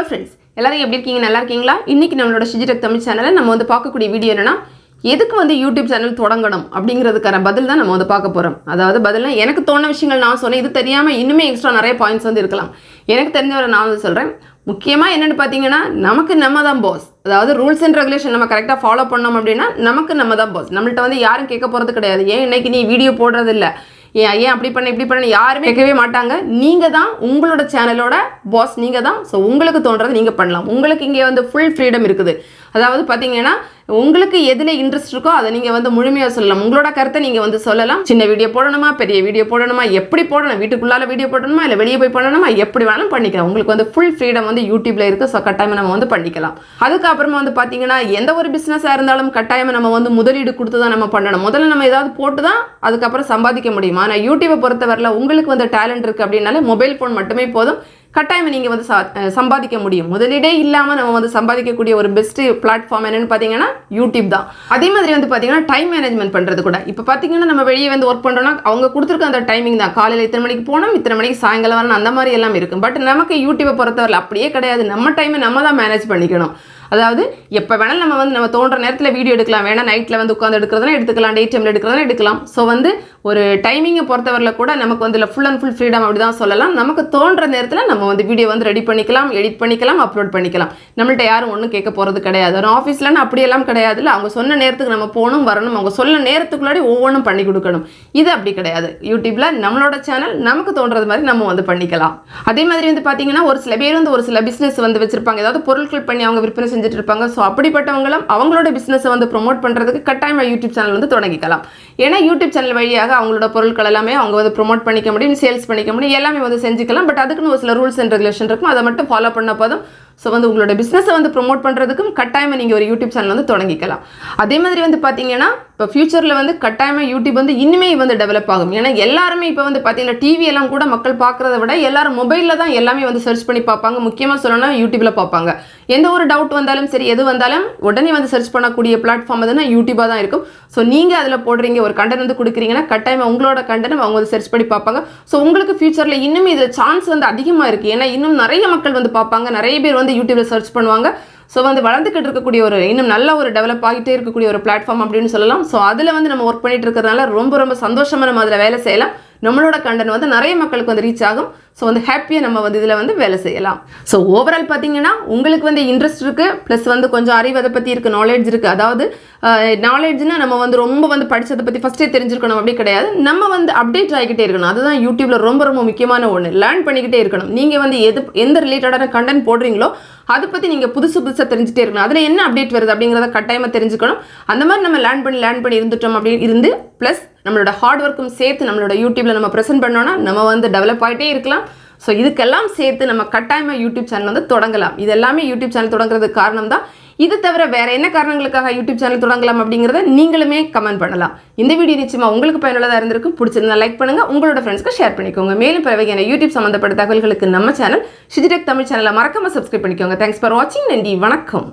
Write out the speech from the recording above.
Hello friends, எல்லாரும் எப்படி இருக்கீங்க? நல்லா இருக்கீங்களா? இன்னைக்கு நம்மளோட ஷிஜி தமிழ் சேனலில் நம்ம வந்து பார்க்கக்கூடிய வீடியோ என்னன்னா, எதுக்கு வந்து யூடியூப் சேனல் தொடங்கணும் அப்படிங்கிறதுக்கான பதில் தான் நம்ம வந்து பார்க்க போகிறோம். அதாவது பதில்னா எனக்கு தோண விஷயங்கள் நான் சொன்னேன். இது தெரியாமல் இன்னுமே எக்ஸ்ட்ரா நிறைய பாயிண்ட்ஸ் வந்து இருக்கலாம். எனக்கு தெரிஞ்சவரை நான் வந்து சொல்கிறேன். முக்கியமாக என்னென்னு பார்த்தீங்கன்னா, நமக்கு நம்ம தான் பாஸ். அதாவது ரூல்ஸ் அண்ட் ரெகுலேஷன் நம்ம கரெக்டாக ஃபாலோ பண்ணோம் அப்படின்னா நமக்கு நம்ம தான் பாஸ். நம்மள்ட்ட வந்து யாரும் கேட்க போகிறது கிடையாது. ஏன் இன்னைக்கு நீ வீடியோ போடுறது இல்லை, ஏன் அப்படி பண்ண இப்படி பண்ண யாருமே கேட்கவே மாட்டாங்க. நீங்கள் தான் உங்களோட சேனலோட பாஸ், நீங்கள் தான். ஸோ உங்களுக்கு தோன்றதை நீங்கள் பண்ணலாம். உங்களுக்கு இங்கே வந்து ஃபுல் ஃப்ரீடம் இருக்குது. அதாவது பார்த்தீங்கன்னா, உங்களுக்கு எதில் இன்ட்ரெஸ்ட் இருக்கோ அதை நீங்கள் வந்து முழுமையாக சொல்லலாம். உங்களோட கருத்தை நீங்கள் வந்து சொல்லலாம். சின்ன வீடியோ போடணுமா, பெரிய வீடியோ போடணுமா, எப்படி போடணும், வீட்டுக்குள்ளால வீடியோ போடணுமா, இல்லை வெளியே போய் பண்ணணுமா, எப்படி வேணாலும் பண்ணிக்கலாம். உங்களுக்கு வந்து ஃபுல் ஃப்ரீடம் வந்து யூடியூப்ல இருக்குது. ஸோ கட்டாயமாக நம்ம வந்து பண்ணிக்கலாம். அதுக்கப்புறமா வந்து பார்த்தீங்கன்னா, எந்த ஒரு பிஸ்னஸாக இருந்தாலும் கட்டாயமாக நம்ம வந்து முதலீடு கொடுத்து தான் நம்ம பண்ணணும். முதல்ல நம்ம ஏதாவது போட்டு தான் அதுக்கப்புறம் சம்பாதிக்க முடியும். ஆனால் யூடியூப்பை பொறுத்தவரையில் உங்களுக்கு வந்து டேலண்ட் இருக்குது அப்படின்னாலே மொபைல் ஃபோன் மட்டுமே போதும். கட்டாயமாக நீங்கள் வந்து சம்பாதிக்க முடியும். முதலீடே இல்லாமல் நம்ம வந்து சம்பாதிக்கக்கூடிய ஒரு பெஸ்ட்டு பிளாட்ஃபார்ம் என்னென்னு பார்த்தீங்கன்னா யூடியூப் தான். அதே மாதிரி வந்து பார்த்தீங்கன்னா டைம் மேனேஜ்மெண்ட் பண்ணுறது கூட. இப்போ பார்த்தீங்கன்னா நம்ம வெளியே வந்து ஒர்க் பண்ணுறோன்னா அவங்க கொடுத்துருக்க அந்த டைமிங் தான். காலையில் இத்தனை மணிக்கு போனோம், இத்தனை மணிக்கு சாயங்காலம் வரணும், அந்த மாதிரி எல்லாம் இருக்கும். பட் நமக்கு யூடியூப்பை பொறுத்தவரை அப்படியே கிடையாது. நம்ம டைமை நம்ம தான் மேனேஜ் பண்ணிக்கணும். அதாவது எப்போ வேணாலும் நம்ம தோன்ற நேரத்தில் வீடியோ எடுக்கலாம். வேணால் நைட்டில் வந்து உட்காந்து எடுக்கிறதுனா எடுத்துக்கலாம், டே டைமில் எடுக்கிறதுனா எடுக்கலாம். ஸோ வந்து ஒரு டைமிங்கை பொறுத்தவரையில் கூட நமக்கு வந்து ஃபுல் அண்ட் ஃபுல் ஃப்ரீடம் அப்படி தான் சொல்லலாம். நமக்கு தோன்ற நேரத்தில் நம்ம வந்து வீடியோ வந்து ரெடி பண்ணிக்கலாம், எடிட் பண்ணிக்கலாம், அப்லோட் பண்ணிக்கலாம். நம்மள்ட்ட யாரும் ஒன்றும் கேட்க போகிறது கிடையாது. ஒரு ஆஃபீஸ்லன்னு அப்படியெல்லாம் கிடையாது. இல்லை, அவங்க சொன்ன நேரத்துக்கு நம்ம போகணும், வரணும், அவங்க சொன்ன நேரத்துக்குள்ளாடி ஒவ்வொன்றும் பண்ணி கொடுக்கணும். இது அப்படி கிடையாது. யூடியூப்பில் நம்மளோட சேனல் நமக்கு தோன்றது மாதிரி நம்ம வந்து பண்ணிக்கலாம். அதே மாதிரி வந்து பார்த்தீங்கன்னா, ஒரு சில பேர் வந்து ஒரு சில பிஸ்னஸ் வந்து வச்சிருப்பாங்க. ஏதாவது பொருட்கள் பண்ணி அவங்க விற்பனை செஞ்சுட்டு இருப்பாங்க. ஸோ அப்படிப்பட்டவங்களும் அவங்களோட பிஸ்னஸை வந்து ப்ரொமோட் பண்ணுறதுக்கு கட்டாயமாக யூடியூப் சேனல் வந்து தொடங்கிக்கலாம். ஏன்னா யூடியூப் சேனல் வழியாக அவங்களோட பொருட்கள் எல்லாமே அவங்க வந்து ப்ரொமோட் பண்ணிக்க முடியும், சேல்ஸ் பண்ணிக்க முடியும், எல்லாமே வந்து செஞ்சுக்கலாம். பட் அதுக்குன்னு ஒரு சில ரூல்ஸ் அண்ட் ரெகுலேஷன் இருக்கும். அதை மட்டும் ஃபாலோ பண்ண போதும். ஸோ வந்து உங்களோட பிஸ்னஸை வந்து ப்ரொமோட் பண்ணுறதுக்கும் கட்டாயமாக நீங்கள் ஒரு யூடியூப் சேனல் வந்து தொடங்கிக்கலாம். அதே மாதிரி வந்து பார்த்தீங்கன்னா, இப்போ ஃபியூச்சரில் வந்து கட்டாயமாக யூடியூப் வந்து இனிமே வந்து டெவலப் ஆகும். ஏன்னா எல்லாருமே இப்போ வந்து பார்த்தீங்கன்னா டிவி எல்லாம் கூட மக்கள் பார்க்குறத விட எல்லாரும் மொபைலில் தான் எல்லாமே வந்து சர்ச் பண்ணி பார்ப்பாங்க. முக்கியமாக சொல்லணும்னா யூடியூப்பில் பார்ப்பாங்க. எந்த ஒரு டவுட் வந்தாலும் சரி, எது வந்தாலும் உடனே வந்து சர்ச் பண்ணக்கூடிய பிளாட்ஃபார்ம் எதுனா யூடியூபாக தான் இருக்கும். ஸோ நீங்கள் அதில் போடுறீங்க, ஒரு கண்டென்ட் வந்து கொடுக்குறீங்கன்னா கட்டாயமாக உங்களோட கண்டென்ட் அவங்க வந்து சர்ச் பண்ணி பார்ப்பாங்க. ஸோ உங்களுக்கு ஃபியூச்சரில் இன்னும் இதில் சான்ஸ் வந்து அதிகமாக இருக்குது. ஏன்னா இன்னும் நிறைய மக்கள் வந்து பார்ப்பாங்க, நிறைய பேர் வந்து யூடியூப்ல சர்ச் பண்ணுவாங்க. ஸோ வந்து வளர்ந்துக்கிட்டு இருக்கக்கூடிய ஒரு இன்னும் நல்ல ஒரு டெவலப் ஆகிட்டே இருக்கக்கூடிய ஒரு பிளாட்ஃபார்ம் அப்படின்னு சொல்லலாம். ஸோ அதில் வந்து நம்ம ஒர்க் பண்ணிட்டு இருக்கிறதுனால ரொம்ப சந்தோஷமாக நம்ம அதில் வேலை செய்யலாம். நம்மளோட கண்டென்ட் வந்து நிறைய மக்களுக்கு வந்து ரீச் ஆகும். ஸோ வந்து ஹாப்பியாக நம்ம வந்து இதில் வந்து வேலை செய்யலாம். ஸோ ஓவரால் பார்த்தீங்கன்னா உங்களுக்கு வந்து இன்ட்ரெஸ்ட் இருக்குது, ப்ளஸ் வந்து கொஞ்சம் அறிவு அதை பற்றி இருக்குது, நாலேஜ் இருக்குது. அதாவது நாலேஜ்னா நம்ம வந்து ரொம்ப வந்து படித்ததை பற்றி ஃபஸ்ட்டே தெரிஞ்சிருக்கணும் அப்படி கிடையாது. நம்ம வந்து அப்டேட் ஆகிக்கிட்டே இருக்கணும். அதுதான் யூடியூப்பில் ரொம்ப முக்கியமான ஒன்று. லேர்ன் பண்ணிக்கிட்டே இருக்கணும். நீங்கள் வந்து எந்த ரிலேட்டடான கண்டென்ட் போடுறீங்களோ அதை பற்றி நீங்கள் புதுசாக தெரிஞ்சுட்டே இருக்கணும். அதில் என்ன அப்டேட் வருது அப்படிங்கிறத கட்டாயமாக தெரிஞ்சுக்கணும். அந்த மாதிரி நம்ம லேர்ன் பண்ணி இருந்துட்டோம் அப்படின்னு இருந்து ப்ளஸ் நம்மளோட ஹார்ட் ஒர்க்கும் சேர்த்து நம்மளோட யூடியூப்பில் நம்ம ப்ரெசென்ட் பண்ணோன்னா நம்ம வந்து டெவலப் ஆகிட்டே இருக்கலாம். ஸோ இதுக்கெல்லாம் சேர்த்து நம்ம கட்டாயமாக யூடியூப் சேனல் வந்து தொடங்கலாம். இது எல்லாமே யூடியூப் சேனல் தொடங்குறதுக்கு காரணம் தான். இது தவிர வேறு என்ன காரணங்களுக்காக யூடியூப் சேனல் தொடங்கலாம் அப்படிங்கிறத நீங்களுமே கமெண்ட் பண்ணலாம். இந்த வீடியோ நிச்சயமாக உங்களுக்கு பயனுள்ளதாக இருந்திருக்கும். பிடிச்சிருந்தா லைக் பண்ணுங்கள், உங்களோட ஃப்ரெண்ட்ஸ்க்கு ஷேர் பண்ணிக்கோங்க. மேலும் பல வகையான யூடியூப் சம்மந்தப்பட்ட தகவல்களுக்கு நம்ம சேனல் ஷிஜி தமிழ் சேனலை மறக்காமல் சப்ஸ்கிரைப் பண்ணிக்கோங்க. தேங்க்ஸ் ஃபார் வாட்சிங். நன்றி, வணக்கம்.